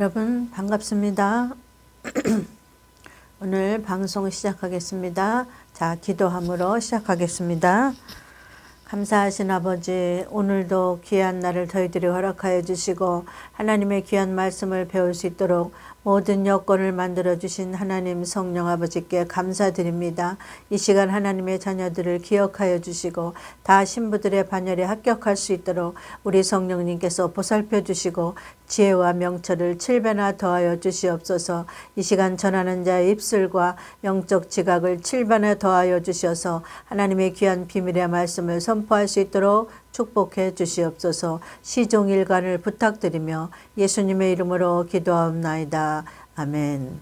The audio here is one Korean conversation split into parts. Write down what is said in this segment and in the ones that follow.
여러분 반갑습니다. 오늘 방송 시작하겠습니다. 자, 기도함으로 시작하겠습니다. 감사하신 아버지, 오늘도 귀한 날을 저희들이 허락하여 주시고 하나님의 귀한 말씀을 배울 수 있도록 모든 여건을 만들어 주신 하나님 성령 아버지께 감사드립니다. 이 시간 하나님의 자녀들을 기억하여 주시고 다 신부들의 반열에 합격할 수 있도록 우리 성령님께서 보살펴 주시고 지혜와 명철을 7배나 더하여 주시옵소서. 이 시간 전하는 자의 입술과 영적 지각을 7배나 더하여 주셔서 하나님의 귀한 비밀의 말씀을 선포할 수 있도록 축복해 주시옵소서. 시종일관을 부탁드리며 예수님의 이름으로 기도하옵나이다. 아멘.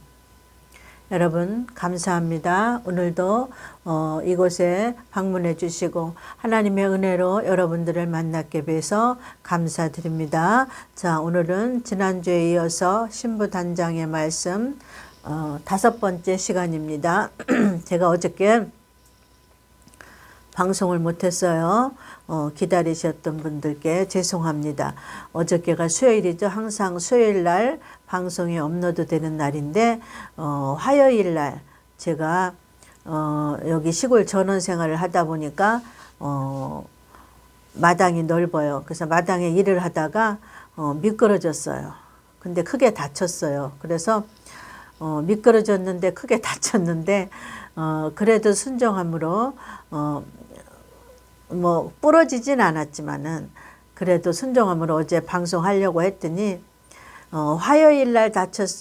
여러분 감사합니다. 오늘도 이곳에 방문해 주시고 하나님의 은혜로 여러분들을 만나게 돼서 감사드립니다. 자, 오늘은 지난주에 이어서 신부단장의 말씀 5번째 시간입니다. 제가 어저께 방송을 못했어요. 기다리셨던 분들께 죄송합니다. 어저께가 수요일이죠. 항상 수요일 날 방송이 업로드 되는 날인데 화요일 날 제가 여기 시골 전원 생활을 하다 보니까 마당이 넓어요. 그래서 마당에 일을 하다가 미끄러졌어요. 근데 크게 다쳤어요. 그래서 미끄러졌는데 크게 다쳤는데 그래도 순종함으로 뭐 부러지진 않았지만은 그래도 순종함으로 어제 방송하려고 했더니 화요일 날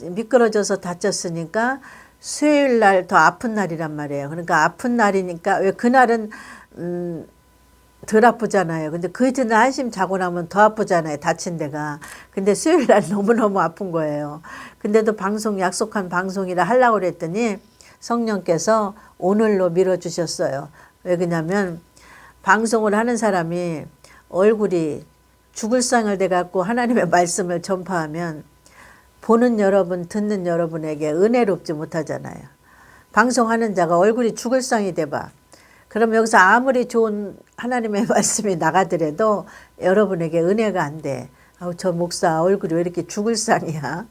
미끄러져서 다쳤으니까 수요일 날 더 아픈 날이란 말이에요. 그러니까 아픈 날이니까 왜 그날은 덜 아프잖아요. 근데 그 이튿날 한심 자고 나면 더 아프잖아요. 다친 데가. 근데 수요일 날 너무너무 아픈 거예요. 근데도 약속한 방송이라 하려고 그랬더니 성령께서 오늘로 밀어주셨어요. 왜 그러냐면 방송을 하는 사람이 얼굴이 죽을 상을 돼갖고 하나님의 말씀을 전파하면 보는 여러분, 듣는 여러분에게 은혜롭지 못하잖아요. 방송하는 자가 얼굴이 죽을 상이 돼봐. 그럼 여기서 아무리 좋은 하나님의 말씀이 나가더라도 여러분에게 은혜가 안 돼. 저 목사 얼굴이 왜 이렇게 죽을 상이야?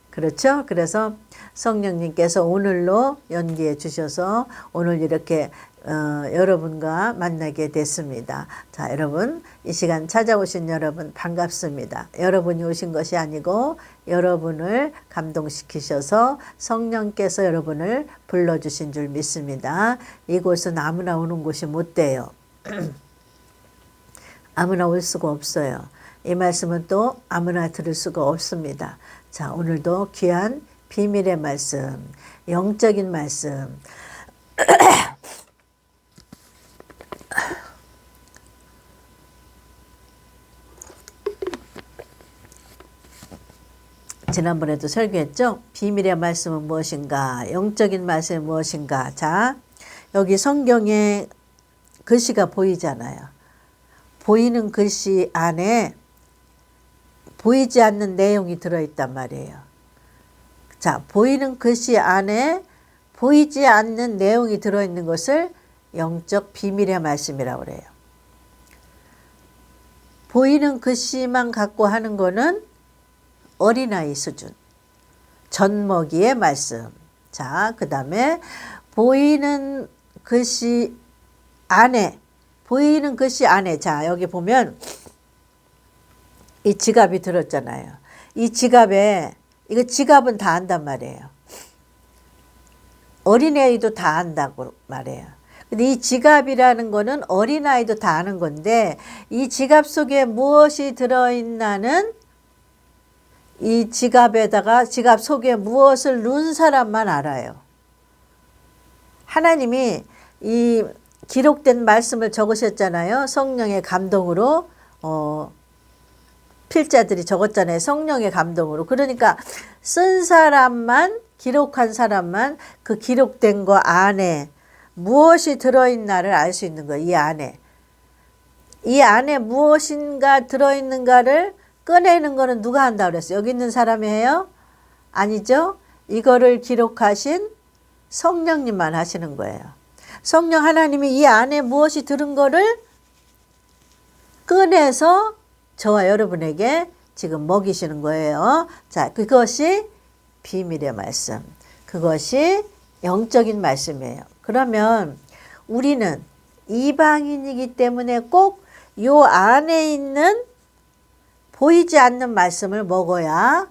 그렇죠? 그래서 성령님께서 오늘로 연기해 주셔서 오늘 이렇게 여러분과 만나게 됐습니다. 자, 여러분 이 시간 찾아오신 여러분 반갑습니다. 여러분이 오신 것이 아니고 여러분을 감동시키셔서 성령께서 여러분을 불러주신 줄 믿습니다. 이곳은 아무나 오는 곳이 못 돼요. 아무나 올 수가 없어요. 이 말씀은 또 아무나 들을 수가 없습니다. 자, 오늘도 귀한 비밀의 말씀, 영적인 말씀 지난번에도 설교했죠. 비밀의 말씀은 무엇인가? 영적인 말씀은 무엇인가? 자, 여기 성경에 글씨가 보이잖아요. 보이는 글씨 안에 보이지 않는 내용이 들어있단 말이에요. 자, 보이는 글씨 안에 보이지 않는 내용이 들어있는 것을 영적 비밀의 말씀이라고 그래요. 보이는 글씨만 갖고 하는 거는 어린아이 수준. 젖먹이의 말씀. 자, 그 다음에 보이는 글씨 안에 자, 여기 보면 이 지갑이 들었잖아요. 이 지갑에 이거 지갑은 다 안단 말이에요. 어린아이도 다 안다고 말해요. 근데 이 지갑이라는 거는 어린아이도 다 아는 건데 이 지갑 속에 무엇이 들어있나는 이 지갑에다가 지갑 속에 무엇을 넣은 사람만 알아요. 하나님이 이 기록된 말씀을 적으셨잖아요. 성령의 감동으로 필자들이 적었잖아요. 성령의 감동으로. 그러니까 쓴 사람만, 기록한 사람만 그 기록된 거 안에 무엇이 들어있나를 알 수 있는 거예요. 이 안에. 이 안에 무엇인가 들어있는가를 꺼내는 거는 누가 한다고 그랬어요? 여기 있는 사람이 해요? 아니죠. 이거를 기록하신 성령님만 하시는 거예요. 성령 하나님이 이 안에 무엇이 들은 거를 꺼내서 저와 여러분에게 지금 먹이시는 거예요. 자, 그것이 비밀의 말씀. 그것이 영적인 말씀이에요. 그러면 우리는 이방인이기 때문에 꼭 요 안에 있는 보이지 않는 말씀을 먹어야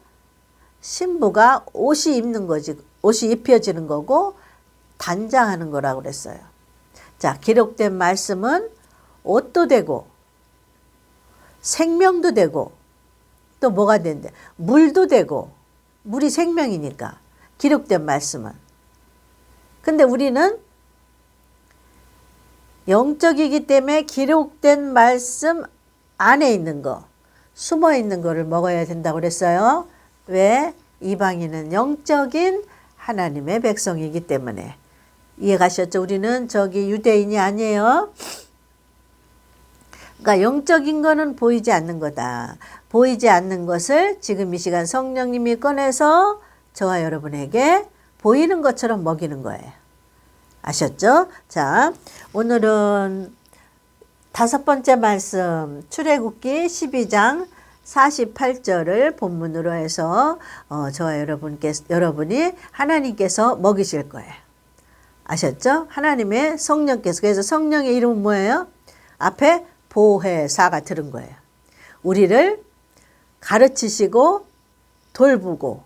신부가 옷이 입는 거지. 옷이 입혀지는 거고 단장하는 거라고 그랬어요. 자, 기록된 말씀은 옷도 되고 생명도 되고 또 뭐가 된대? 물도 되고 물이 생명이니까 기록된 말씀은. 근데 우리는 영적이기 때문에 기록된 말씀 안에 있는 거, 숨어 있는 거를 먹어야 된다고 그랬어요. 왜? 이방인은 영적인 하나님의 백성이기 때문에. 이해가셨죠? 우리는 저기 유대인이 아니에요. 그러니까 영적인 거는 보이지 않는 거다. 보이지 않는 것을 지금 이 시간 성령님이 꺼내서 저와 여러분에게 보이는 것처럼 먹이는 거예요. 아셨죠? 자, 오늘은 5번째 말씀 출애굽기 12장 48절을 본문으로 해서 저와 여러분이 하나님께서 먹이실 거예요. 아셨죠? 하나님의 성령께서. 그래서 성령의 이름은 뭐예요? 앞에 보혜사가 들은 거예요. 우리를 가르치시고 돌보고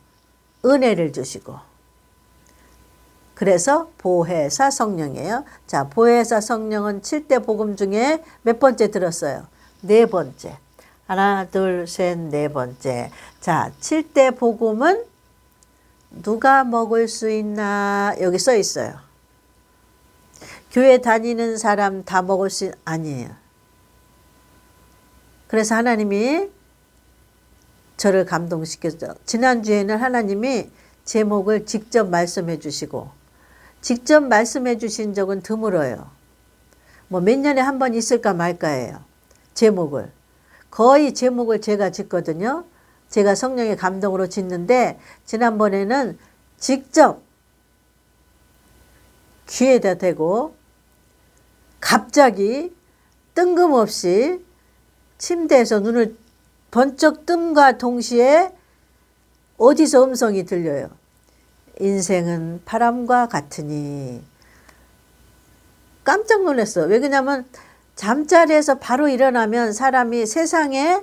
은혜를 주시고. 그래서 보혜사 성령이에요. 자, 보혜사 성령은 7대 복음 중에 몇 번째 들었어요? 4번째. 하나, 둘, 셋, 4번째. 자, 7대 복음은 누가 먹을 수 있나? 여기 써 있어요. 교회 다니는 사람 다 먹을 수 아니에요. 그래서 하나님이 저를 감동시켰죠. 지난주에는 하나님이 제목을 직접 말씀해 주시고 직접 말씀해 주신 적은 드물어요. 뭐 몇 년에 한 번 있을까 말까예요. 제목을. 거의 제목을 제가 짓거든요. 제가 성령의 감동으로 짓는데 지난번에는 직접 귀에다 대고 갑자기 뜬금없이 침대에서 눈을 번쩍 뜸과 동시에 어디서 음성이 들려요. 인생은 바람과 같으니. 깜짝 놀랐어. 왜 그러냐면 잠자리에서 바로 일어나면 사람이 세상에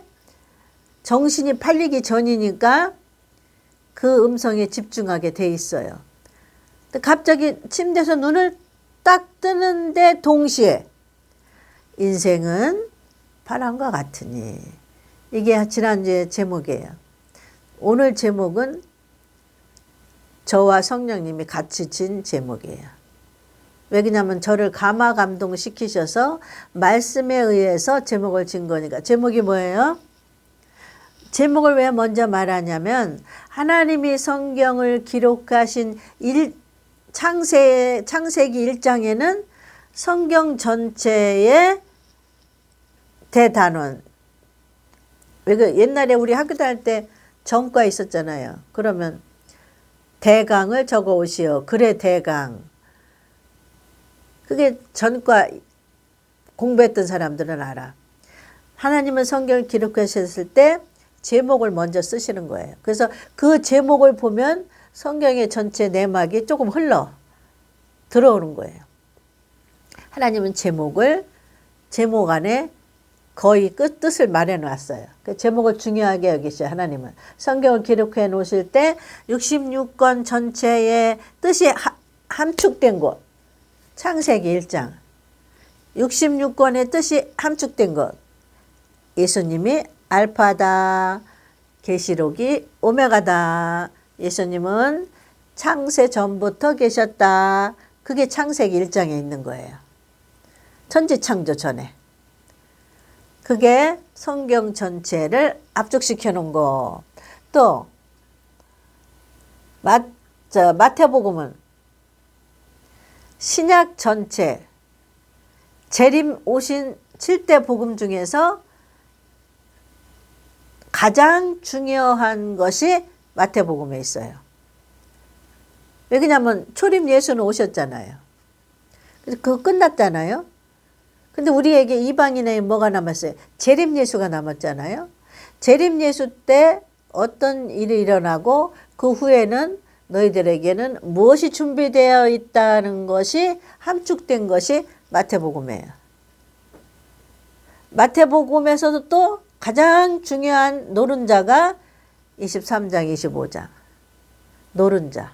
정신이 팔리기 전이니까 그 음성에 집중하게 돼 있어요. 근데 갑자기 침대에서 눈을 딱 뜨는데 동시에 인생은 바람과 같으니. 이게 지난주의 제목이에요. 오늘 제목은 저와 성령님이 같이 진 제목이에요. 왜냐하면 저를 감화 감동시키셔서 말씀에 의해서 제목을 진 거니까. 제목이 뭐예요? 제목을 왜 먼저 말하냐면 하나님이 성경을 기록하신 창세기 1장에는 성경 전체의 대단원. 옛날에 우리 학교 다닐 때 전과 있었잖아요. 그러면 대강을 적어 오시오. 그래 대강. 그게 전과 공부했던 사람들은 알아. 하나님은 성경을 기록하셨을 때 제목을 먼저 쓰시는 거예요. 그래서 그 제목을 보면 성경의 전체 내막이 조금 흘러 들어오는 거예요. 하나님은 제목 안에 거의 끝 뜻을 말해 놨어요. 그 제목을 중요하게 여기셔요. 하나님은 성경을 기록해 놓으실 때 66권 전체의 뜻이 함축된 곳, 창세기 1장 66권의 뜻이 함축된 것. 예수님이 알파다, 계시록이 오메가다. 예수님은 창세 전부터 계셨다. 그게 창세기 1장에 있는 거예요. 천지창조 전에. 그게 성경 전체를 압축시켜 놓은 거. 또 마태복음은 신약 전체 재림 오신 7대 복음 중에서 가장 중요한 것이 마태복음에 있어요. 왜 그러냐면 초림 예수는 오셨잖아요. 그래서 그거 끝났잖아요. 근데 우리에게 이방인에 뭐가 남았어요? 재림 예수가 남았잖아요. 재림 예수 때 어떤 일이 일어나고 그 후에는 너희들에게는 무엇이 준비되어 있다는 것이 함축된 것이 마태복음이에요. 마태복음에서도 또 가장 중요한 노른자가 23장, 25장. 노른자.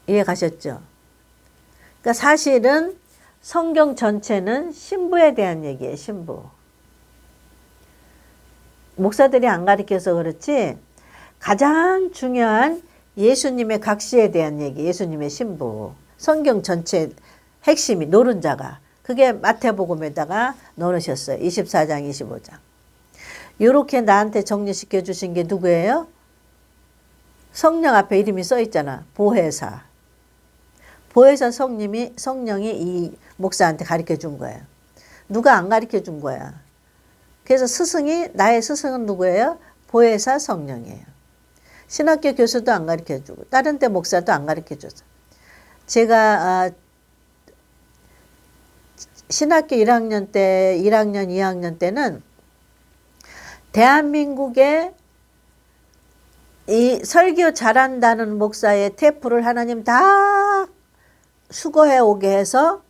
이해 가셨죠? 그러니까 사실은 성경 전체는 신부에 대한 얘기예요. 신부. 목사들이 안 가르쳐서 그렇지 가장 중요한 예수님의 각시에 대한 얘기, 예수님의 신부. 성경 전체 핵심이 노른자가. 그게 마태복음에다가 넣으셨어요. 24장, 25장. 이렇게 나한테 정리시켜 주신 게 누구예요? 성령 앞에 이름이 써 있잖아. 보혜사. 보혜사 성령이 이 목사한테 가르쳐 준 거예요. 누가 안 가르쳐 준 거야. 그래서 나의 스승은 누구예요? 보혜사 성령이에요. 신학교 교수도 안 가르쳐 주고 다른 데 목사도 안 가르쳐 줬어. 제가 신학교 1학년, 2학년 때는 대한민국에 이 설교 잘한다는 목사의 테이프를 하나님 다 수거해 오게 해서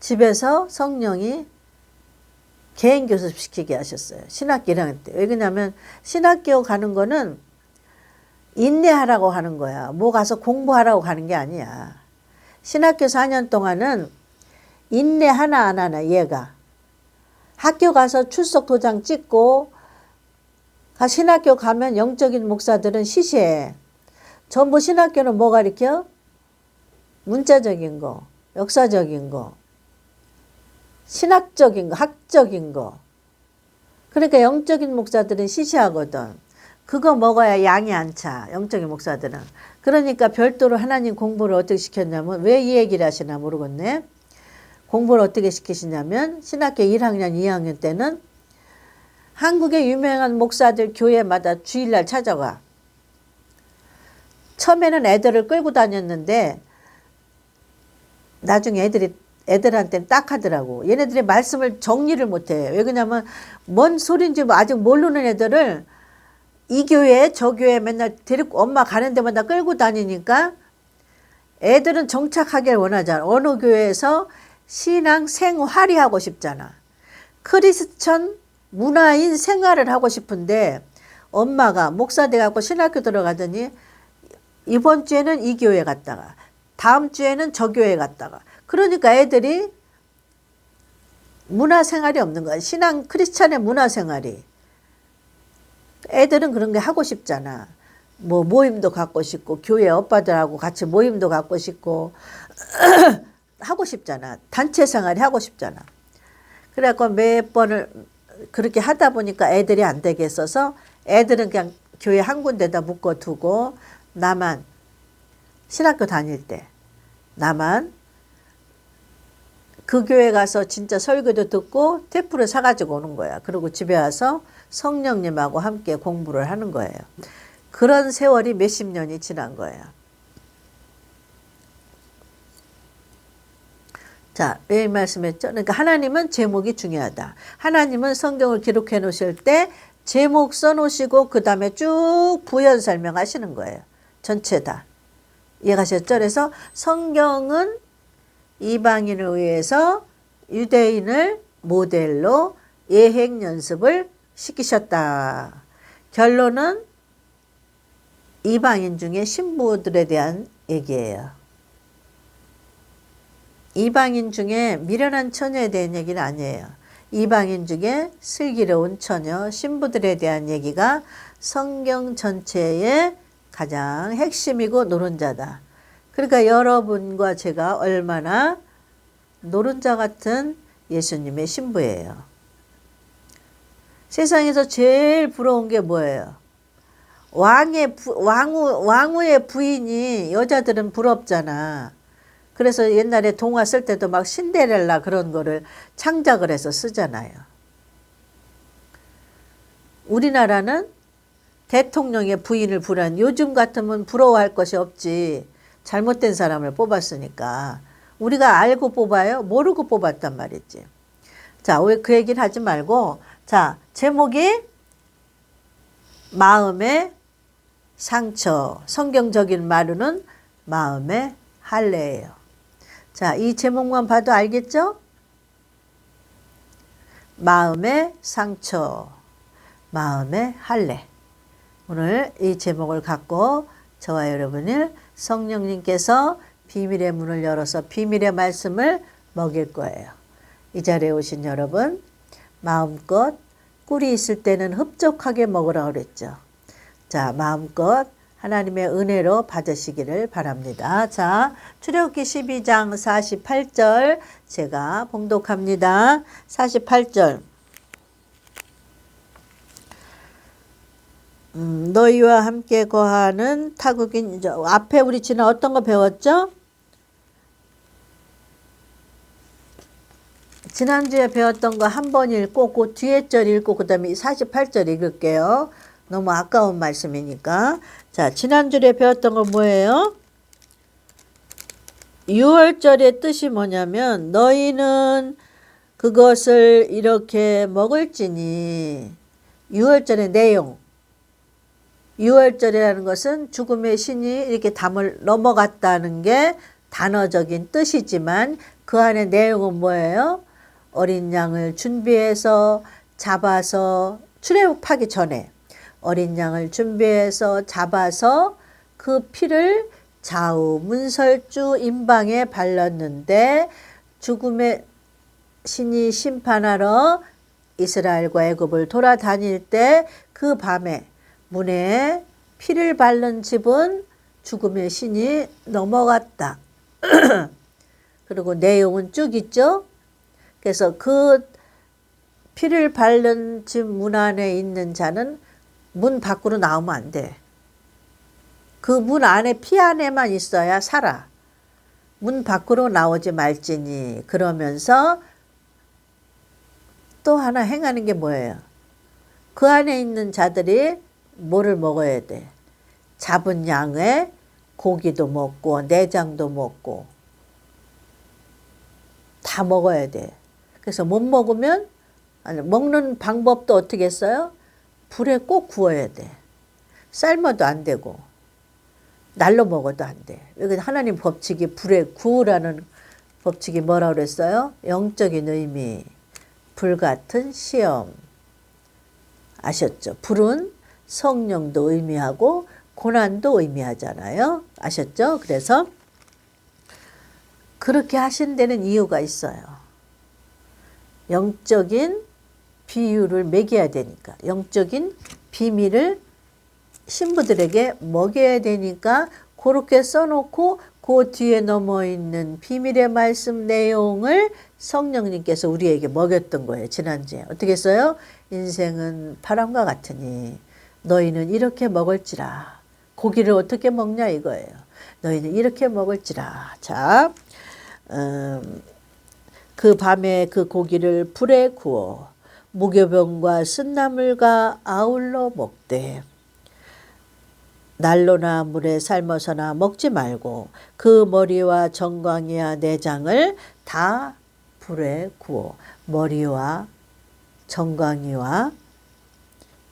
집에서 성령이 개인 교습시키게 하셨어요. 신학교 1학년 때. 왜냐하면 신학교 가는 거는 인내하라고 하는 거야. 뭐 가서 공부하라고 가는 게 아니야. 신학교 4년 동안은 인내 하나 안 하나 얘가. 학교 가서 출석 도장 찍고 신학교 가면 영적인 목사들은 시시해. 전부 신학교는 뭐 가르쳐? 문자적인 거, 역사적인 거, 신학적인 거, 학적인 거. 그러니까 영적인 목사들은 시시하거든. 그거 먹어야 양이 안 차. 영적인 목사들은. 그러니까 별도로 하나님 공부를 어떻게 시켰냐면 왜 이 얘기를 하시나 모르겠네. 공부를 어떻게 시키시냐면 신학교 1학년, 2학년 때는 한국의 유명한 목사들 교회마다 주일날 찾아가. 처음에는 애들을 끌고 다녔는데 나중에 애들한테는 딱 하더라고. 얘네들이 말씀을 정리를 못해. 왜 그러냐면 뭔 소린지 아직 모르는 애들을 이 교회 저 교회 맨날 데리고 엄마 가는 데마다 끌고 다니니까 애들은 정착하길 원하잖아. 어느 교회에서 신앙 생활이 하고 싶잖아. 크리스천 문화인 생활을 하고 싶은데 엄마가 목사 돼갖고 신학교 들어가더니 이번 주에는 이 교회 갔다가 다음 주에는 저 교회 갔다가 그러니까 애들이 문화생활이 없는 거야. 신앙 크리스찬의 문화생활이. 애들은 그런 게 하고 싶잖아. 뭐 모임도 갖고 싶고 교회 오빠들하고 같이 모임도 갖고 싶고 하고 싶잖아. 단체 생활이 하고 싶잖아. 그래갖고 몇 번을 그렇게 하다 보니까 애들이 안 되겠어서 애들은 그냥 교회 한 군데다 묶어두고 나만 신학교 다닐 때 나만 그 교회 가서 진짜 설교도 듣고 테이프를 사가지고 오는 거야. 그리고 집에 와서 성령님하고 함께 공부를 하는 거예요. 그런 세월이 몇십 년이 지난 거예요. 자, 왜 이 말씀했죠? 그러니까 하나님은 제목이 중요하다. 하나님은 성경을 기록해 놓으실 때 제목 써놓으시고 그 다음에 쭉 부연 설명하시는 거예요. 전체 다. 이해가셨죠? 그래서 성경은 이방인을 위해서 유대인을 모델로 예행 연습을 시키셨다. 결론은 이방인 중에 신부들에 대한 얘기예요. 이방인 중에 미련한 처녀에 대한 얘기는 아니에요. 이방인 중에 슬기로운 처녀, 신부들에 대한 얘기가 성경 전체의 가장 핵심이고 노른자다. 그러니까 여러분과 제가 얼마나 노른자 같은 예수님의 신부예요. 세상에서 제일 부러운 게 뭐예요? 왕후의 부인이 여자들은 부럽잖아. 그래서 옛날에 동화 쓸 때도 막 신데렐라 그런 거를 창작을 해서 쓰잖아요. 우리나라는 대통령의 부인을 부란 요즘 같으면 부러워할 것이 없지. 잘못된 사람을 뽑았으니까. 우리가 알고 뽑아요? 모르고 뽑았단 말이지. 자, 왜 그 얘기는 하지 말고, 자, 제목이 마음의 상처. 성경적인 말로는 마음의 할례예요. 자, 이 제목만 봐도 알겠죠? 마음의 상처, 마음의 할례. 오늘 이 제목을 갖고 저와 여러분을 성령님께서 비밀의 문을 열어서 비밀의 말씀을 먹일 거예요. 이 자리에 오신 여러분, 마음껏 꿀이 있을 때는 흡족하게 먹으라 그랬죠. 자, 마음껏 하나님의 은혜로 받으시기를 바랍니다. 자, 출애굽기 12장 48절 제가 봉독합니다. 48절. 너희와 함께 거하는 타국인, 앞에 우리 지난 어떤 거 배웠죠? 지난주에 배웠던 거 한 번 읽고 그 뒤에 절 읽고 그 다음에 48절 읽을게요. 너무 아까운 말씀이니까. 자, 지난주에 배웠던 거 뭐예요? 6월절의 뜻이 뭐냐면 너희는 그것을 이렇게 먹을지니. 6월절의 내용. 6월절이라는 것은 죽음의 신이 이렇게 담을 넘어갔다는 게 단어적인 뜻이지만 그 안에 내용은 뭐예요? 어린 양을 준비해서 잡아서 출애굽하기 전에 어린 양을 준비해서 잡아서 그 피를 좌우 문설주 임방에 발랐는데 죽음의 신이 심판하러 이스라엘과 애굽을 돌아다닐 때 그 밤에 문에 피를 바른 집은 죽음의 신이 넘어갔다. 그리고 내용은 쭉 있죠. 그래서 그 피를 바른 집 문 안에 있는 자는 문 밖으로 나오면 안 돼. 그 문 안에 피 안에만 있어야 살아. 문 밖으로 나오지 말지니. 그러면서 또 하나 행하는 게 뭐예요? 그 안에 있는 자들이 뭐를 먹어야 돼? 잡은 양의 고기도 먹고 내장도 먹고 다 먹어야 돼. 그래서 못 먹으면, 아니, 먹는 방법도 어떻게 했어요? 불에 꼭 구워야 돼. 삶아도 안 되고 날로 먹어도 안 돼. 여기 하나님 법칙이 불에 구우라는 법칙이 뭐라고 그랬어요? 영적인 의미, 불 같은 시험. 아셨죠? 불은 성령도 의미하고 고난도 의미하잖아요. 아셨죠? 그래서 그렇게 하신 데는 이유가 있어요. 영적인 비유를 먹여야 되니까. 영적인 비밀을 신부들에게 먹여야 되니까 그렇게 써놓고 그 뒤에 넘어있는 비밀의 말씀 내용을 성령님께서 우리에게 먹였던 거예요. 지난주에. 어떻게 써요? 인생은 바람과 같으니 너희는 이렇게 먹을지라. 고기를 어떻게 먹냐 이거예요. 너희는 이렇게 먹을지라. 자, 그 밤에 그 고기를 불에 구워 무교병과 쓴나물과 아울러 먹되 난로나 물에 삶아서나 먹지 말고 그 머리와 정광이와 내장을 다 불에 구워. 머리와 정광이와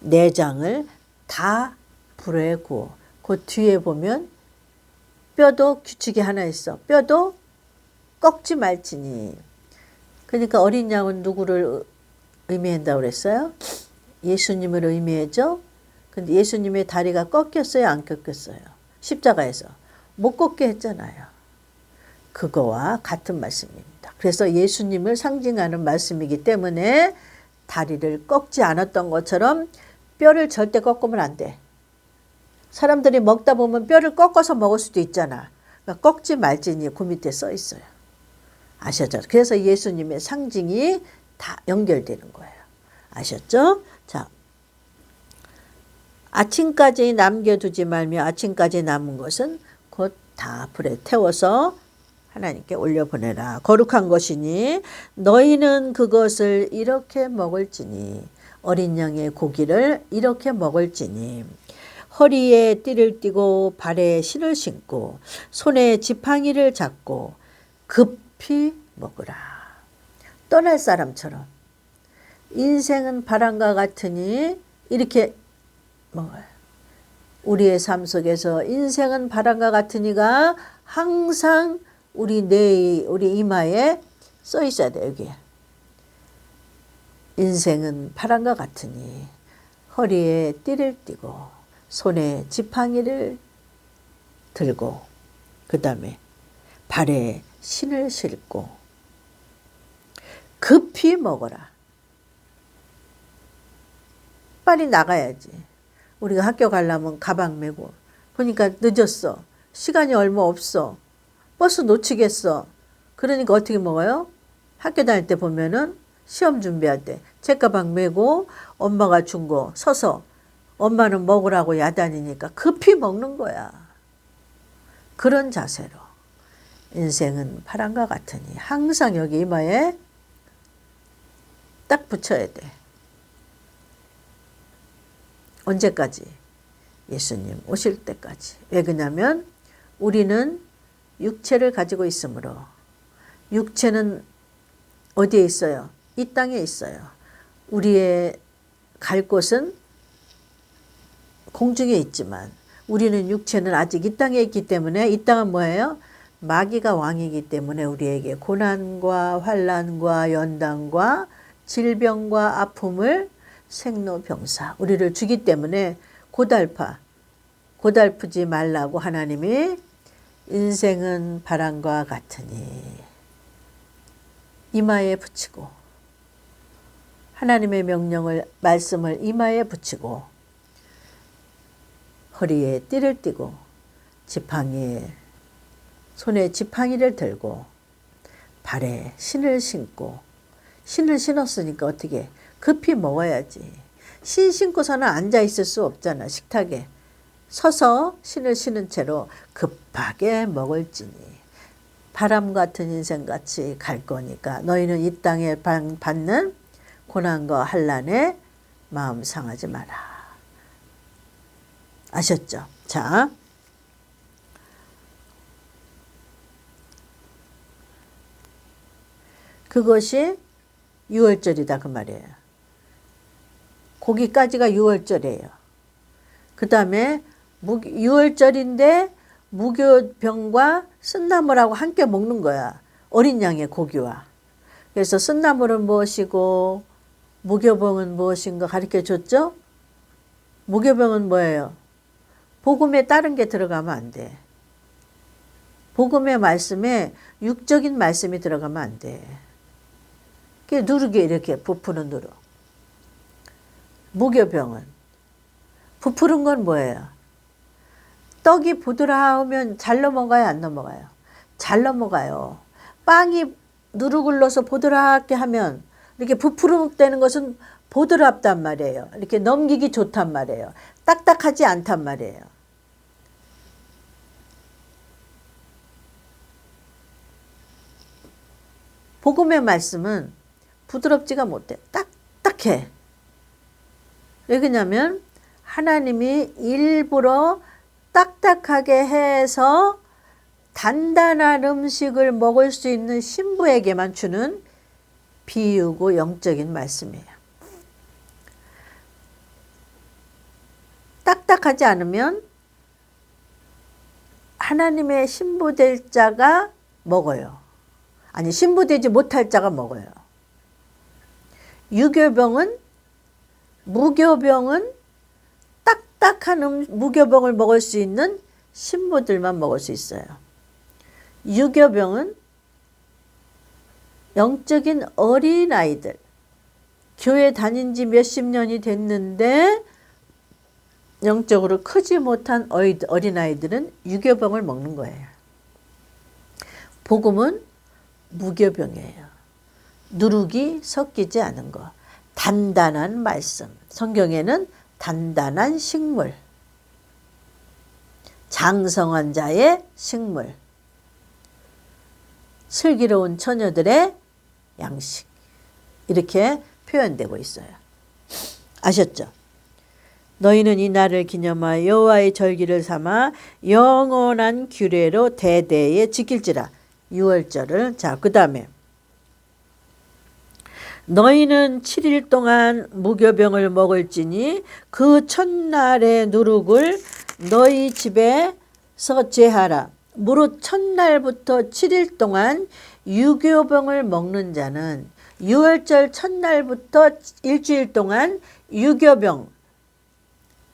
내장을 다 불에 구워. 그 뒤에 보면 뼈도 규칙이 하나 있어. 뼈도 꺾지 말지니. 그러니까 어린 양은 누구를 의미한다고 그랬어요? 예수님을 의미하죠. 근데 예수님의 다리가 꺾였어요? 안 꺾였어요? 십자가에서. 못 꺾게 했잖아요. 그거와 같은 말씀입니다. 그래서 예수님을 상징하는 말씀이기 때문에 다리를 꺾지 않았던 것처럼 뼈를 절대 꺾으면 안 돼. 사람들이 먹다 보면 뼈를 꺾어서 먹을 수도 있잖아. 그러니까 꺾지 말지니 그 밑에 써 있어요. 아셨죠? 그래서 예수님의 상징이 다 연결되는 거예요. 아셨죠? 자, 아침까지 남겨두지 말며 아침까지 남은 것은 곧 다 불에 태워서 하나님께 올려보내라. 거룩한 것이니 너희는 그것을 이렇게 먹을지니 어린 양의 고기를 이렇게 먹을지니 허리에 띠를 띠고 발에 신을 신고 손에 지팡이를 잡고 급히 먹으라. 떠날 사람처럼 인생은 바람과 같으니 이렇게 먹어요. 우리의 삶 속에서 인생은 바람과 같으니가 항상 우리 이마에 써 있어야 돼요. 여기에. 인생은 바람과 같으니 허리에 띠를 띠고 손에 지팡이를 들고 그 다음에 발에 신을 신고 급히 먹어라. 빨리 나가야지. 우리가 학교 가려면 가방 메고 그러니까 늦었어. 시간이 얼마 없어. 버스 놓치겠어. 그러니까 어떻게 먹어요? 학교 다닐 때 보면은 시험 준비할 때 책가방 메고 엄마가 준 거 서서 엄마는 먹으라고 야단이니까 급히 먹는 거야. 그런 자세로 인생은 바람과 같으니 항상 여기 이마에 딱 붙여야 돼. 언제까지? 예수님 오실 때까지. 왜 그러냐면 우리는 육체를 가지고 있으므로 육체는 어디에 있어요? 이 땅에 있어요. 우리의 갈 곳은 공중에 있지만 우리는 육체는 아직 이 땅에 있기 때문에 이 땅은 뭐예요? 마귀가 왕이기 때문에 우리에게 고난과 환난과 연단과 질병과 아픔을 생로병사 우리를 주기 때문에 고달프지 말라고 하나님이 인생은 바람과 같으니 이마에 붙이고 하나님의 말씀을 이마에 붙이고 허리에 띠를 띠고 손에 지팡이를 들고 발에 신을 신고 신을 신었으니까 어떻게 급히 먹어야지. 신 신고서는 앉아 있을 수 없잖아. 식탁에 서서 신을 신은 채로 급하게 먹을지니 바람 같은 인생같이 갈 거니까 너희는 이 땅에 받는 고난과 환난에 마음 상하지 마라. 아셨죠? 자, 그것이 6월절이다 그 말이에요. 거기까지가 6월절이에요. 그 다음에 6월절인데 무교병과 쓴나물하고 함께 먹는 거야. 어린 양의 고기와. 그래서 쓴나물은 무엇이고 무교병은 무엇인가 가르쳐 줬죠? 무교병은 뭐예요? 복음에 다른 게 들어가면 안 돼. 복음의 말씀에 육적인 말씀이 들어가면 안 돼. 누르게 이렇게 부푸는 누르. 무교병은 부푸른 건 뭐예요? 떡이 부드러우면 잘 넘어가요? 안 넘어가요? 잘 넘어가요. 빵이 누르글러서 보드랍게 하면 이렇게 부풀어되는 것은 보드랍단 말이에요. 이렇게 넘기기 좋단 말이에요. 딱딱하지 않단 말이에요. 복음의 말씀은 부드럽지가 못해. 딱딱해. 왜 그러냐면 하나님이 일부러 딱딱하게 해서 단단한 음식을 먹을 수 있는 신부에게만 주는 비유고 영적인 말씀이에요. 딱딱하지 않으면 하나님의 신부 될 자가 먹어요. 아니 신부 되지 못할 자가 먹어요. 무교병은 딱딱한 무교병을 먹을 수 있는 신부들만 먹을 수 있어요. 유교병은 영적인 어린아이들, 교회 다닌 지 몇십 년이 됐는데 영적으로 크지 못한 어린아이들은 유교병을 먹는 거예요. 복음은 무교병이에요. 누룩이 섞이지 않은 거. 단단한 말씀. 성경에는 단단한 식물. 장성한 자의 식물. 슬기로운 처녀들의 양식. 이렇게 표현되고 있어요. 아셨죠? 너희는 이 날을 기념하여 여호와의 절기를 삼아 영원한 규례로 대대에 지킬지라. 6월절을. 자, 그 다음에 너희는 7일 동안 무교병을 먹을지니 그 첫날의 누룩을 너희 집에서 제하라. 무릇 첫날부터 7일 동안 유교병을 먹는 자는 유월절 첫날부터 일주일 동안 유교병,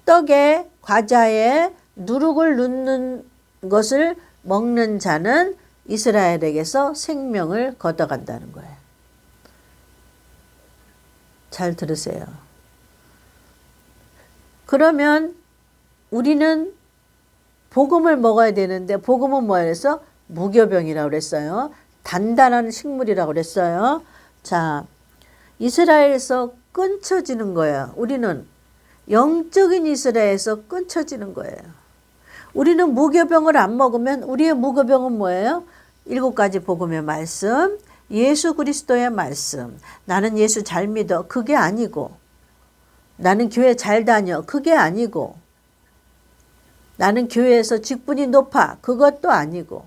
떡에 과자에 누룩을 넣는 것을 먹는 자는 이스라엘에게서 생명을 걷어간다는 거예요. 잘 들으세요. 그러면 우리는 복음을 먹어야 되는데 복음은 뭐예요? 그래서 무교병이라고 그랬어요. 단단한 식물이라고 그랬어요. 자, 이스라엘에서 끊쳐지는 거예요. 우리는 영적인 이스라엘에서 끊쳐지는 거예요. 우리는 무교병을 안 먹으면 우리의 무교병은 뭐예요? 7가지 복음의 말씀, 예수 그리스도의 말씀, 나는 예수 잘 믿어, 그게 아니고, 나는 교회 잘 다녀, 그게 아니고, 나는 교회에서 직분이 높아, 그것도 아니고,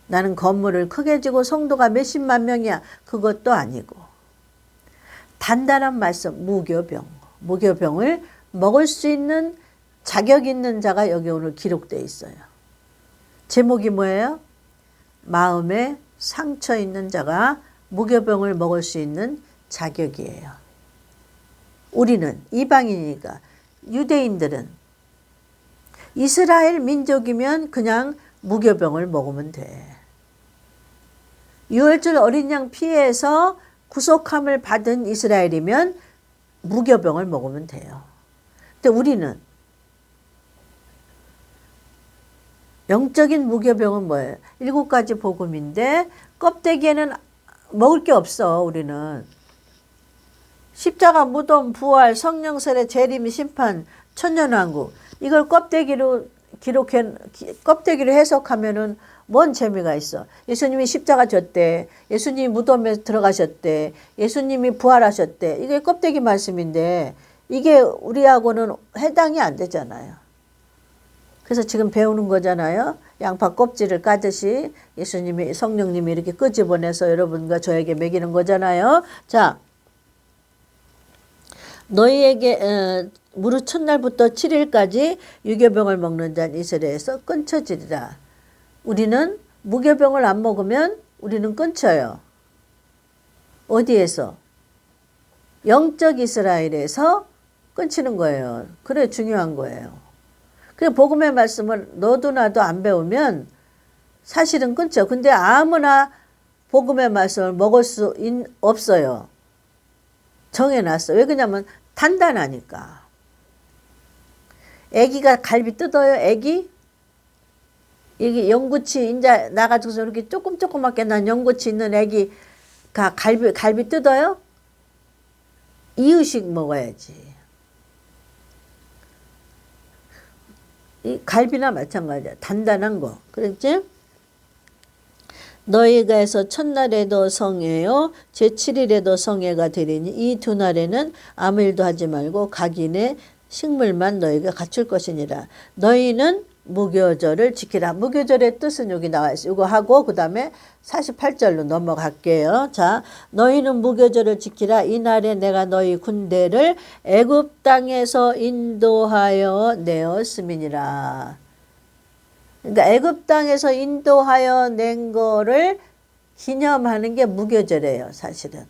나는 건물을 크게 지고 성도가 몇십만 명이야, 그것도 아니고, 단단한 말씀, 무교병, 무교병을 먹을 수 있는 자격 있는 자가 여기 오늘 기록되어 있어요. 제목이 뭐예요? 마음에 상처 있는 자가 무교병을 먹을 수 있는 자격이에요. 우리는 이방인이니까, 유대인들은 이스라엘 민족이면 그냥 무교병을 먹으면 돼. 유월절 어린 양 피해서 구속함을 받은 이스라엘이면 무교병을 먹으면 돼요. 근데 우리는 영적인 무교병은 뭐예요? 7가지 복음인데 껍데기에는 먹을 게 없어. 우리는 십자가, 무덤, 부활, 성령 세례, 재림, 심판, 천년왕국, 이걸 껍데기로 껍데기로 해석하면은 뭔 재미가 있어? 예수님이 십자가 졌대, 예수님이 무덤에 들어가셨대, 예수님이 부활하셨대, 이게 껍데기 말씀인데 이게 우리하고는 해당이 안 되잖아요. 그래서 지금 배우는 거잖아요. 양파 껍질을 까듯이 예수님이, 성령님이 이렇게 끄집어내서 여러분과 저에게 먹이는 거잖아요. 자, 너희에게 무릇 첫날부터 7일까지 유교병을 먹는 자는 이스라엘에서 끊쳐지리라. 우리는 무교병을 안 먹으면 우리는 끊쳐요. 어디에서? 영적 이스라엘에서 끊치는 거예요. 그래, 중요한 거예요. 그래, 복음의 말씀을 너도 나도 안 배우면 사실은 끊죠. 근데 아무나 복음의 말씀을 먹을 수 없어요. 정해놨어. 왜 그러냐면 단단하니까. 애기가 갈비 뜯어요. 애기? 이게 연구치 이제 나가지고서 이렇게 조그맣게 난 연구치 있는 애기가 갈비 뜯어요? 이유식 먹어야지. 이 갈비나 마찬가지야. 단단한 거. 그랬지? 너희가 해서 첫날에도 성회요 제7일에도 성회가 되리니 이 2날에는 아무 일도 하지 말고 각인의 식물만 너희가 갖출 것이니라. 너희는 무교절을 지키라. 무교절의 뜻은 여기 나와 있어요. 이거 하고 그 다음에 48절로 넘어갈게요. 자, 너희는 무교절을 지키라. 이날에 내가 너희 군대를 애굽 땅에서 인도하여 내었음이니라. 그러니까 애굽 땅에서 인도하여 낸 거를 기념하는 게 무교절이에요. 사실은.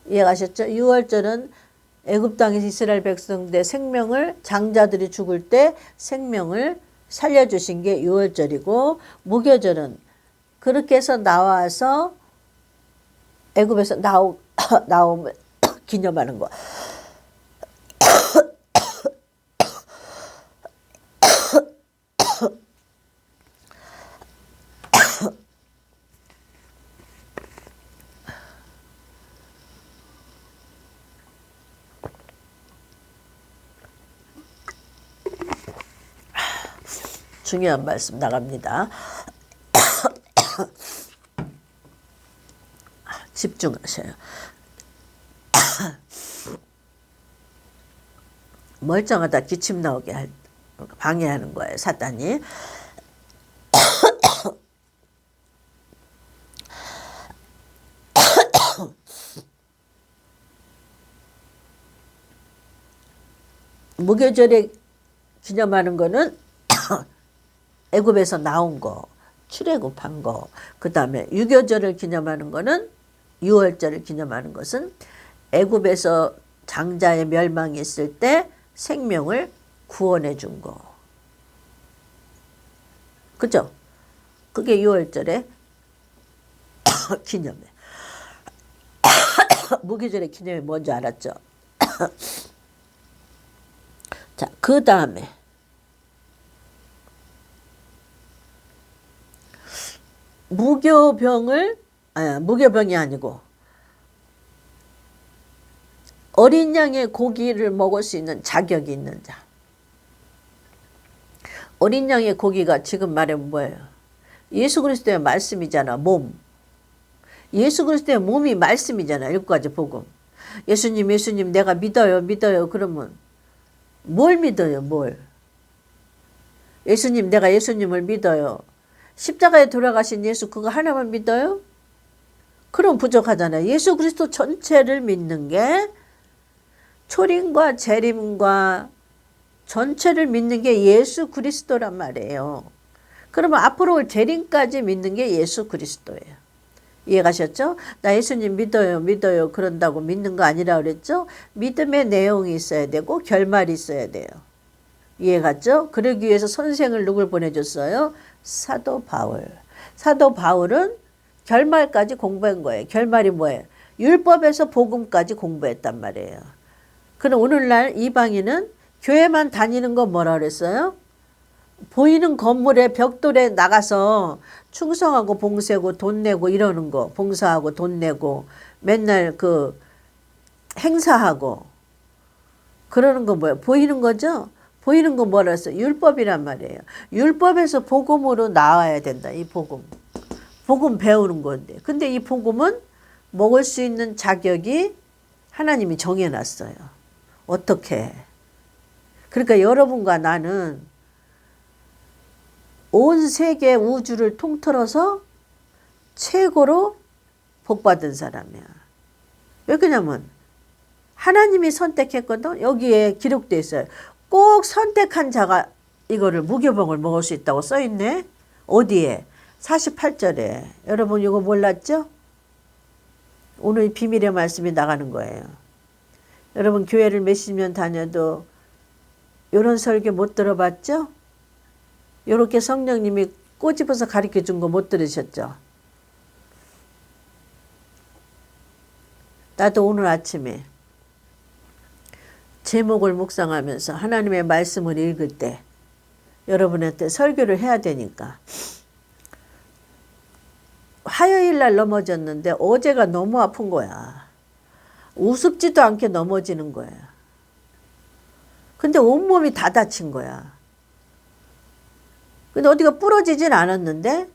이해가셨죠? 6월절은 애굽 땅에서 이스라엘 백성들의 생명을, 장자들이 죽을 때 생명을 살려주신 게 6월절이고, 무교절은 그렇게 해서 나와서 애굽에서 나오면 기념하는 거. 중요한 말씀 나갑니다. 집중하셔요. 멀쩡하다 기침 나오게 방해하는 거예요, 사단이. 무교절에 기념하는 거는 애굽에서 나온 거, 출애굽한 거. 그 다음에 유교절을 기념하는 거는, 유월절을 기념하는 것은 애굽에서 장자의 멸망이 있을 때 생명을 구원해 준 거. 그죠? 그게 유월절의 기념이에요. 무교절의 기념이 뭔지 알았죠? 자, 그 다음에 무교병이 아니고 어린 양의 고기를 먹을 수 있는 자격이 있는 자. 어린 양의 고기가 지금 말하면 뭐예요? 예수 그리스도의 말씀이잖아. 몸. 예수 그리스도의 몸이 말씀이잖아. 7가지 복음. 예수님 내가 믿어요. 그러면 뭘 믿어요? 뭘? 예수님 내가 예수님을 믿어요. 십자가에 돌아가신 예수 그거 하나만 믿어요? 그럼 부족하잖아요. 예수 그리스도 전체를 믿는 게, 초림과 재림과 전체를 믿는 게 예수 그리스도란 말이에요. 그러면 앞으로 올 재림까지 믿는 게 예수 그리스도예요. 이해가셨죠? 나 예수님 믿어요. 그런다고 믿는 거 아니라 그랬죠? 믿음의 내용이 있어야 되고 결말이 있어야 돼요. 이해갔죠? 그러기 위해서 선생을 누굴 보내줬어요? 사도 바울. 사도 바울은 결말까지 공부한 거예요. 결말이 뭐예요? 율법에서 복음까지 공부했단 말이에요. 그럼 오늘날 이방인은 교회만 다니는 거 뭐라 그랬어요? 보이는 건물에 벽돌에 나가서 충성하고 봉사하고 돈 내고 이러는 거, 봉사하고 돈 내고 맨날 그 행사하고 그러는 거 뭐예요? 보이는 거죠? 보이는 거 뭐라 했어요? 율법이란 말이에요. 율법에서 복음으로 나와야 된다. 이 복음. 복음 배우는 건데. 근데 이 복음은 먹을 수 있는 자격이 하나님이 정해놨어요. 어떻게? 그러니까 여러분과 나는 온 세계 우주를 통틀어서 최고로 복받은 사람이야. 왜 그러냐면 하나님이 선택했거든. 여기에 기록되어 있어요. 꼭 선택한 자가 이거를 무교병을 먹을 수 있다고 써있네. 어디에? 48절에. 여러분 이거 몰랐죠? 오늘 비밀의 말씀이 나가는 거예요. 여러분 교회를 몇십 년 다녀도 이런 설교 못 들어봤죠? 이렇게 성령님이 꼬집어서 가르쳐 준 거 못 들으셨죠? 나도 오늘 아침에 제목을 묵상하면서 하나님의 말씀을 읽을 때 여러분한테 설교를 해야 되니까 화요일 날 넘어졌는데 어제가 너무 아픈 거야. 우습지도 않게 넘어지는 거야. 근데 온몸이 다 다친 거야. 근데 어디가 부러지진 않았는데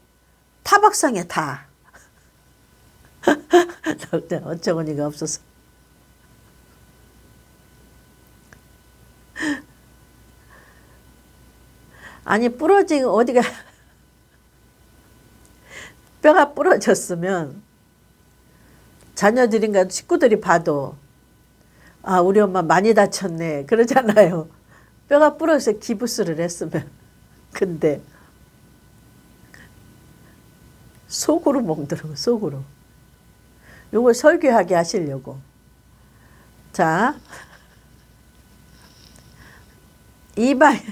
타박상에 다. 어처구니가 없어서. 아니 부러진 어디가 뼈가 부러졌으면 자녀들인가 식구들이 봐도 아 우리 엄마 많이 다쳤네 그러잖아요. 뼈가 부러져서 기부스를 했으면. 근데 속으로 멍들어. 속으로. 요걸 설교하게 하시려고. 자 이발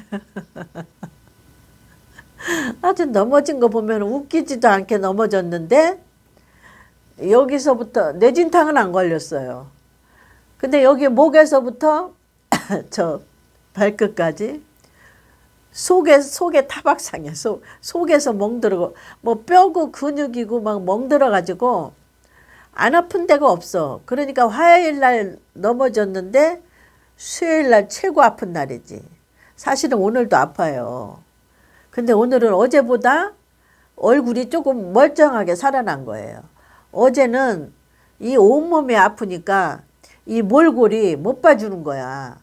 아주 넘어진 거 보면 웃기지도 않게 넘어졌는데 여기서부터 뇌진탕은 안 걸렸어요. 근데 여기 목에서부터 저 발끝까지 속에 타박상이야. 속에서 멍들고 뭐 뼈고 근육이고 막 멍들어가지고 안 아픈 데가 없어. 그러니까 화요일 날 넘어졌는데 수요일 날 최고 아픈 날이지. 사실은 오늘도 아파요. 근데 오늘은 어제보다 얼굴이 조금 멀쩡하게 살아난 거예요. 어제는 이 온몸이 아프니까 이 몰골이 못 봐주는 거야.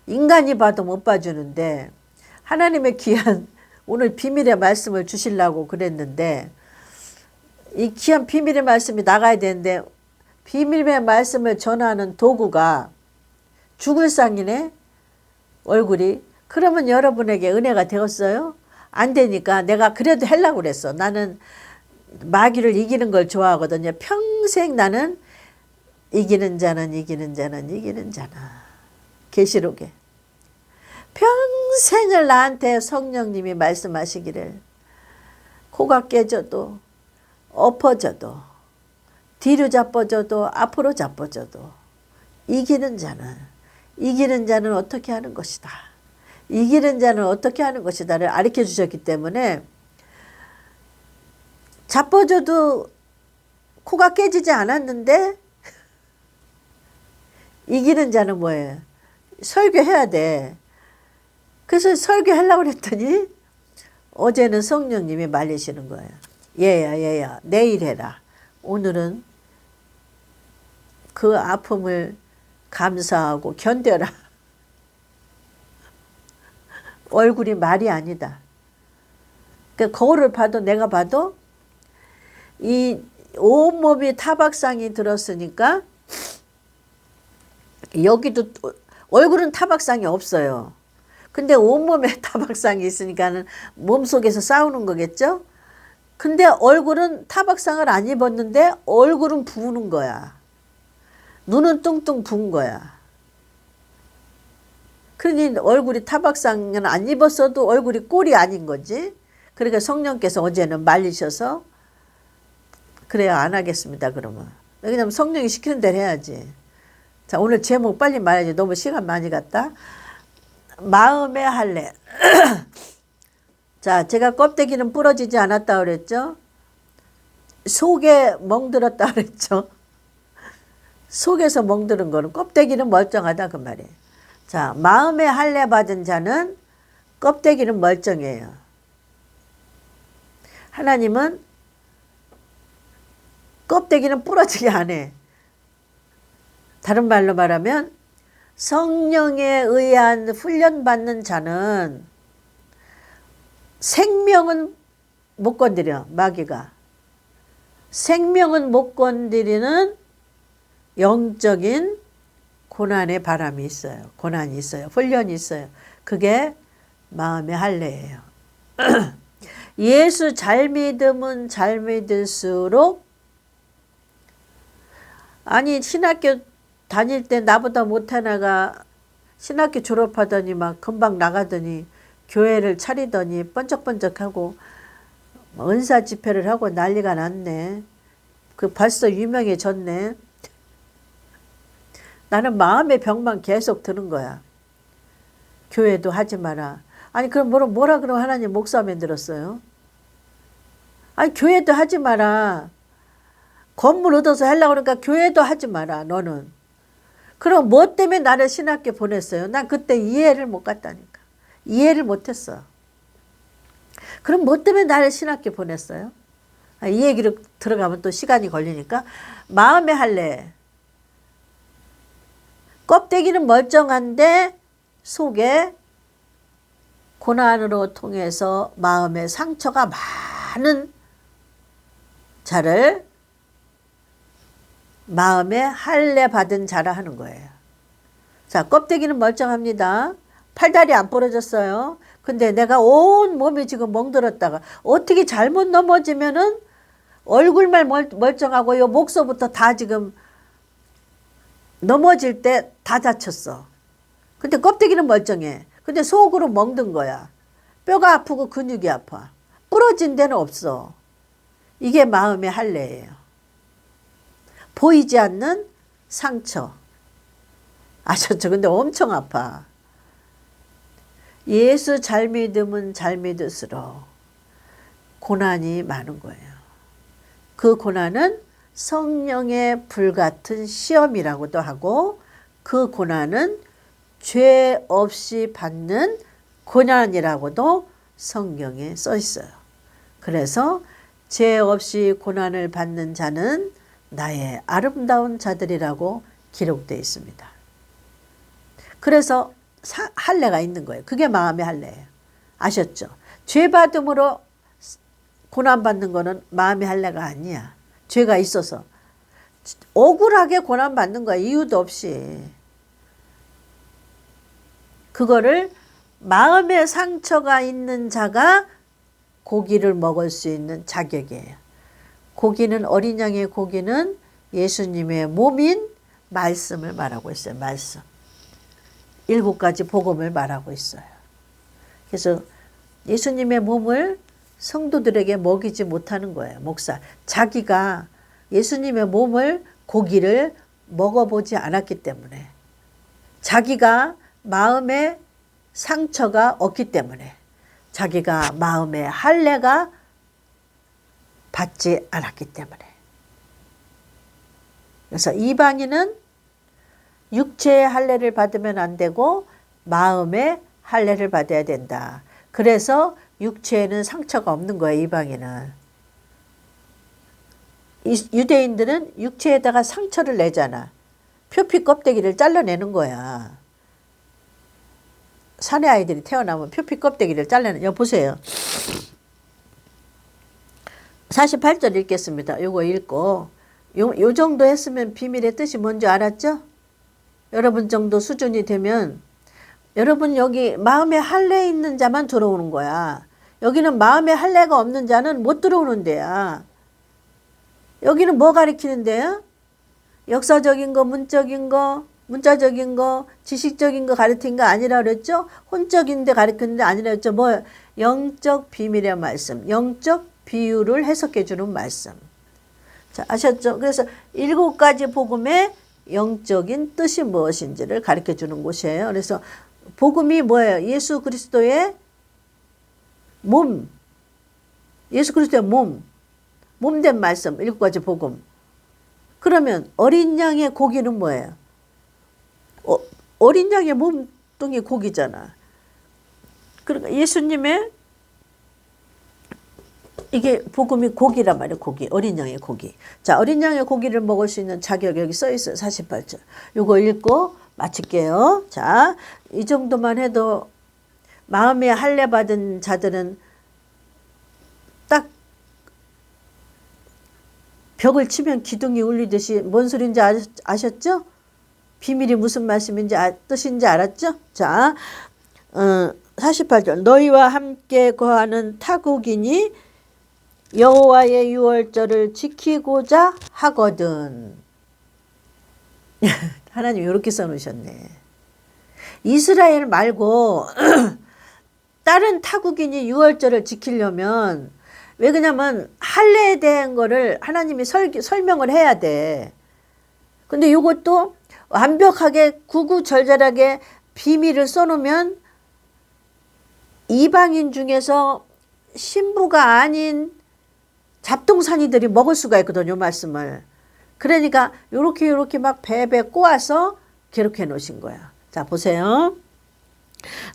인간이 봐도 못 봐주는데 하나님의 귀한 오늘 비밀의 말씀을 주시려고 그랬는데 이 귀한 비밀의 말씀이 나가야 되는데 비밀의 말씀을 전하는 도구가 죽을 상이네. 얼굴이. 그러면 여러분에게 은혜가 되었어요? 안 되니까 내가 그래도 하려고 그랬어. 나는 마귀를 이기는 걸 좋아하거든요. 평생 나는 이기는 자는 이기는 자는 이기는 자나. 계시록에. 평생을 나한테 성령님이 말씀하시기를 코가 깨져도 엎어져도 뒤로 자빠져도 앞으로 자빠져도 이기는 자는 어떻게 하는 것이다. 이기는 자는 어떻게 하는 것이다를 가르쳐 주셨기 때문에 자빠져도 코가 깨지지 않았는데 이기는 자는 뭐예요? 설교해야 돼. 그래서 설교하려고 그랬더니 어제는 성령님이 말리시는 거예요. 얘야 내일 해라. 오늘은 그 아픔을 감사하고 견뎌라. 얼굴이 말이 아니다. 그 거울을 봐도 내가 봐도 이 온몸이 타박상이 들었으니까 여기도 얼굴은 타박상이 없어요. 근데 온몸에 타박상이 있으니까는 몸속에서 싸우는 거겠죠? 근데 얼굴은 타박상을 안 입었는데 얼굴은 부은 거야. 눈은 뚱뚱 부은 거야. 그러니 얼굴이 타박상은 안 입었어도 얼굴이 꼴이 아닌 거지. 그러니까 성령께서 어제는 말리셔서 그래야 안 하겠습니다. 그러면. 왜냐면 성령이 시키는 대로 해야지. 자, 오늘 제목 빨리 말해야지. 너무 시간 많이 갔다. 마음의 할례. 자, 제가 껍데기는 부러지지 않았다 그랬죠. 속에 멍들었다 그랬죠. 속에서 멍드는 거는 껍데기는 멀쩡하다 그 말이에요. 자, 마음의 할례 받은 자는 껍데기는 멀쩡해요. 하나님은 껍데기는 부러지게 안 해. 다른 말로 말하면 성령에 의한 훈련받는 자는 생명은 못 건드려. 마귀가. 생명은 못 건드리는 영적인 고난의 바람이 있어요. 고난이 있어요. 훈련이 있어요. 그게 마음의 할례예요. 예수 잘 믿으면 잘 믿을수록 아니 신학교 다닐 때 나보다 못한 애가 신학교 졸업하더니 막 금방 나가더니 교회를 차리더니 번쩍번쩍하고 은사 집회를 하고 난리가 났네. 그 벌써 유명해졌네. 나는 마음의 병만 계속 드는 거야. 교회도 하지 마라. 아니 그럼 뭐라 그러면 하나님 목사 만들었어요? 아니 교회도 하지 마라. 건물 얻어서 하려고 그러니까 교회도 하지 마라 너는. 그럼 뭐 때문에 나를 신학교 보냈어요? 난 그때 이해를 못 갔다니까. 이해를 못했어. 그럼 뭐 때문에 나를 신학교 보냈어요? 이 얘기를 들어가면 또 시간이 걸리니까 마음의 할례. 껍데기는 멀쩡한데 속에 고난으로 통해서 마음의 상처가 많은 자를 마음의 할례 받은 자라 하는 거예요. 자, 껍데기는 멀쩡합니다. 팔다리 안 부러졌어요. 근데 내가 온 몸이 지금 멍들었다가 어떻게 잘못 넘어지면은 얼굴만 멀쩡하고 요 목서부터 다 지금 넘어질 때 다 다쳤어. 근데 껍데기는 멀쩡해. 근데 속으로 멍든 거야. 뼈가 아프고 근육이 아파. 부러진 데는 없어. 이게 마음의 할례예요. 보이지 않는 상처. 아셨죠? 근데 엄청 아파. 예수 잘 믿으면 잘 믿을수록 고난이 많은 거예요. 그 고난은 성령의 불같은 시험이라고도 하고 그 고난은 죄 없이 받는 고난이라고도 성경에 써 있어요. 그래서 죄 없이 고난을 받는 자는 나의 아름다운 자들이라고 기록되어 있습니다. 그래서 할례가 있는 거예요. 그게 마음의 할례예요. 아셨죠? 죄 받음으로 고난받는 거는 마음의 할례가 아니야. 죄가 있어서 억울하게 고난받는 거야. 이유도 없이. 그거를 마음의 상처가 있는 자가 고기를 먹을 수 있는 자격이에요. 고기는 어린 양의 고기는 예수님의 몸인 말씀을 말하고 있어요. 말씀. 7가지 복음을 말하고 있어요. 그래서 예수님의 몸을 성도들에게 먹이지 못하는 거예요. 목사. 자기가 예수님의 몸을 고기를 먹어보지 않았기 때문에 자기가 마음에 상처가 없기 때문에 자기가 마음의 할례가 받지 않았기 때문에 그래서 이방인은 육체의 할례를 받으면 안 되고 마음의 할례를 받아야 된다. 그래서 육체에는 상처가 없는 거예요. 이방인은. 유대인들은 육체에다가 상처를 내잖아. 표피 껍데기를 잘라내는 거야. 사내 아이들이 태어나면 표피 껍데기를 잘라내는. 여기 보세요. 48절 읽겠습니다. 요거 읽고 요 정도 했으면 비밀의 뜻이 뭔지 알았죠? 여러분 정도 수준이 되면 여러분 여기 마음에 할례 있는 자만 들어오는 거야. 여기는 마음에 할례가 없는 자는 못 들어오는 데야. 여기는 뭐 가리키는 데야? 역사적인 거, 문적인 거, 문자적인 거, 지식적인 거 가르친 거 아니라 그랬죠? 혼적인 데 가르치는 데 아니라 그랬죠? 뭐 영적 비밀의 말씀, 영적 비유를 해석해 주는 말씀. 자, 아셨죠? 그래서 7가지 복음의 영적인 뜻이 무엇인지를 가르쳐 주는 곳이에요. 그래서 복음이 뭐예요? 예수 그리스도의 몸. 예수 그리스도의 몸. 몸된 말씀. 7가지 복음. 그러면 어린 양의 고기는 뭐예요? 어린 양의 몸뚱이 고기잖아. 그러니까 예수님의 이게 복음이 고기란 말이에요. 고기. 어린 양의 고기. 자, 어린 양의 고기를 먹을 수 있는 자격 여기 써 있어요. 48절. 요거 읽고 마칠게요. 자, 이 정도만 해도 마음에 할례 받은 자들은 딱 벽을 치면 기둥이 울리듯이 뭔 소리인지 아셨죠? 비밀이 무슨 말씀인지 뜻인지 알았죠? 자, 48절. 너희와 함께 거하는 타국인이 여호와의 유월절을 지키고자 하거든. 하나님 이렇게 써놓으셨네. 이스라엘 말고 다른 타국인이 유월절을 지키려면 왜 그러냐면 할례에 대한 거를 하나님이 설명을 해야 돼. 근데 이것도 완벽하게 구구절절하게 비밀을 써놓으면 이방인 중에서 신부가 아닌 잡동사니들이 먹을 수가 있거든요. 말씀을. 그러니까 요렇게 막 배배 꼬아서 기록해 놓으신 거야. 자, 보세요.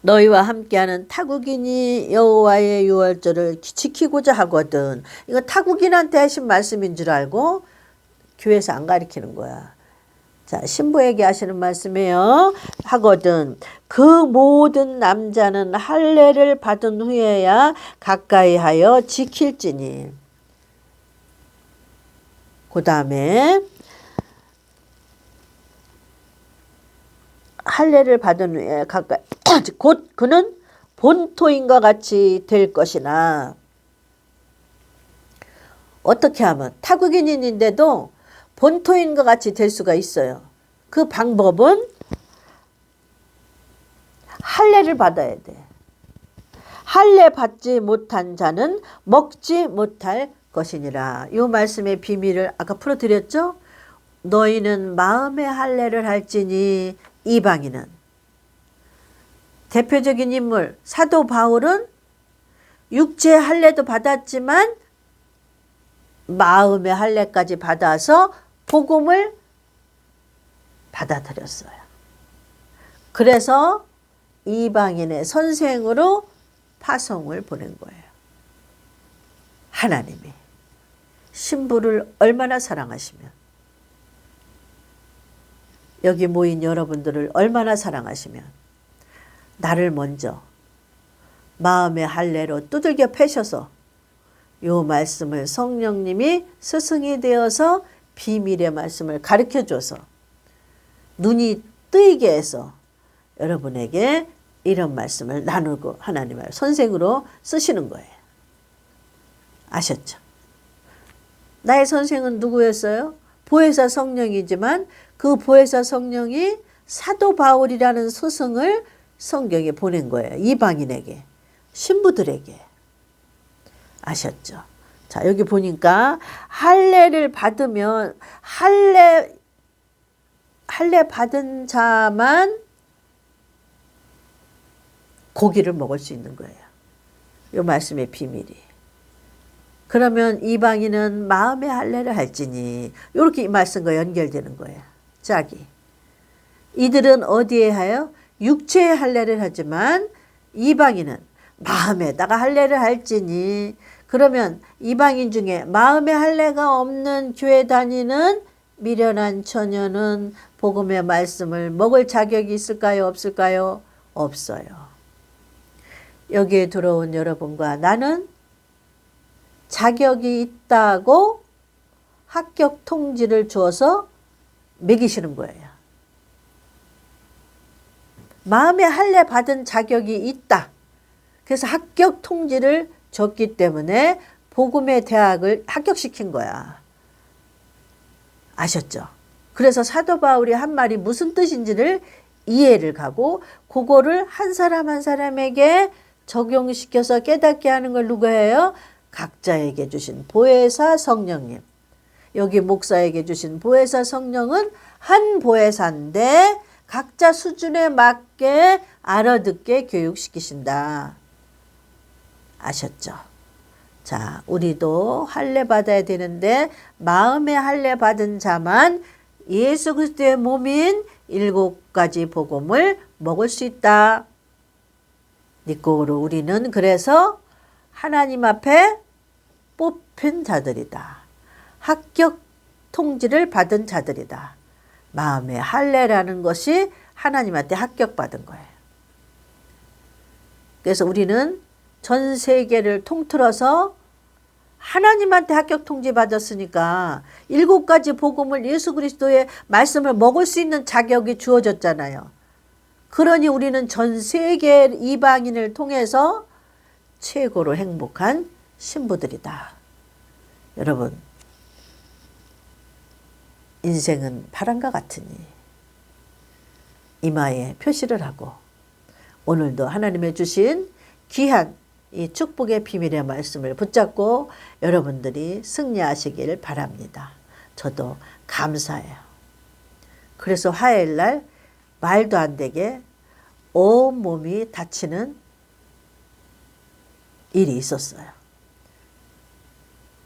너희와 함께하는 타국인이 여호와의 유월절을 지키고자 하거든. 이거 타국인한테 하신 말씀인 줄 알고 교회에서 안 가르치는 거야. 자, 신부에게 하시는 말씀이에요. 하거든. 그 모든 남자는 할례를 받은 후에야 가까이 하여 지킬지니. 그 다음에 할례를 받은 후에 가까이 곧 그는 본토인과 같이 될 것이나. 어떻게 하면 타국인인데도 본토인과 같이 될 수가 있어요. 그 방법은 할례를 받아야 돼. 할례 받지 못한 자는 먹지 못할 것이니라. 이 말씀의 비밀을 아까 풀어드렸죠? 너희는 마음의 할례를 할지니 이방인은. 대표적인 인물 사도 바울은 육체의 할례도 받았지만 마음의 할례까지 받아서 복음을 받아들였어요. 그래서 이방인의 선생으로 파송을 보낸 거예요. 하나님이 신부를 얼마나 사랑하시면 여기 모인 여러분들을 얼마나 사랑하시면 나를 먼저 마음의 할례로 두들겨 패셔서 요 말씀을 성령님이 스승이 되어서 비밀의 말씀을 가르쳐줘서 눈이 뜨이게 해서 여러분에게 이런 말씀을 나누고 하나님을 선생으로 쓰시는 거예요. 아셨죠? 나의 선생은 누구였어요? 보혜사 성령이지만 그 보혜사 성령이 사도 바울이라는 스승을 성경에 보낸 거예요. 이방인에게, 신부들에게. 아셨죠? 자, 여기 보니까 할례를 받으면 할례 받은 자만 고기를 먹을 수 있는 거예요. 이 말씀의 비밀이. 그러면 이방인은 마음의 할례를 할지니 이렇게 이 말씀과 연결되는 거예요. 짝이. 이들은 어디에 하여? 육체의 할례를 하지만 이방인은 마음에다가 할례를 할지니. 그러면 이방인 중에 마음의 할례가 없는 교회 다니는 미련한 처녀는 복음의 말씀을 먹을 자격이 있을까요? 없을까요? 없어요. 여기에 들어온 여러분과 나는 자격이 있다고 합격 통지를 주어서 매기시는 거예요. 마음의 할례 받은 자격이 있다. 그래서 합격 통지를 줬기 때문에 복음의 대학을 합격시킨 거야. 아셨죠? 그래서 사도 바울이 한 말이 무슨 뜻인지를 이해를 가고 그거를 한 사람 한 사람에게 적용시켜서 깨닫게 하는 걸 누가 해요? 각자에게 주신 보혜사 성령님. 여기 목사에게 주신 보혜사 성령은 한 보혜사인데 각자 수준에 맞게 알아듣게 교육시키신다. 아셨죠? 자, 우리도 할례 받아야 되는데 마음의 할례 받은 자만 예수 그리스도의 몸인 7가지 복음을 먹을 수 있다. 니꼬로 우리는 그래서 하나님 앞에 뽑힌 자들이다. 합격 통지를 받은 자들이다. 마음의 할례라는 것이 하나님한테 합격받은 거예요. 그래서 우리는 전 세계를 통틀어서 하나님한테 합격 통지 받았으니까 7가지 복음을 예수 그리스도의 말씀을 먹을 수 있는 자격이 주어졌잖아요. 그러니 우리는 전 세계 이방인을 통해서 최고로 행복한 신부들이다. 여러분, 인생은 바람과 같으니 이마에 표시를 하고 오늘도 하나님의 주신 귀한 이 축복의 비밀의 말씀을 붙잡고 여러분들이 승리하시길 바랍니다. 저도 감사해요. 그래서 화요일 날 말도 안 되게 온 몸이 다치는 일이 있었어요.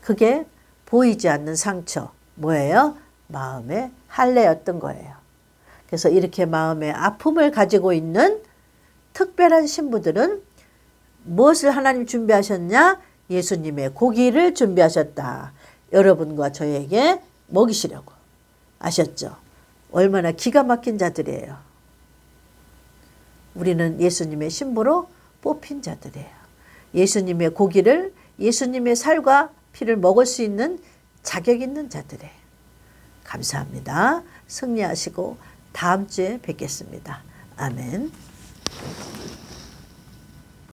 그게 보이지 않는 상처, 뭐예요? 마음의 할례였던 거예요. 그래서 이렇게 마음의 아픔을 가지고 있는 특별한 신부들은 무엇을 하나님 준비하셨냐? 예수님의 고기를 준비하셨다. 여러분과 저에게 먹이시려고. 아셨죠? 얼마나 기가 막힌 자들이에요. 우리는 예수님의 신부로 뽑힌 자들이에요. 예수님의 고기를, 예수님의 살과 피를 먹을 수 있는 자격 있는 자들이에요. 감사합니다. 승리하시고 다음 주에 뵙겠습니다. 아멘.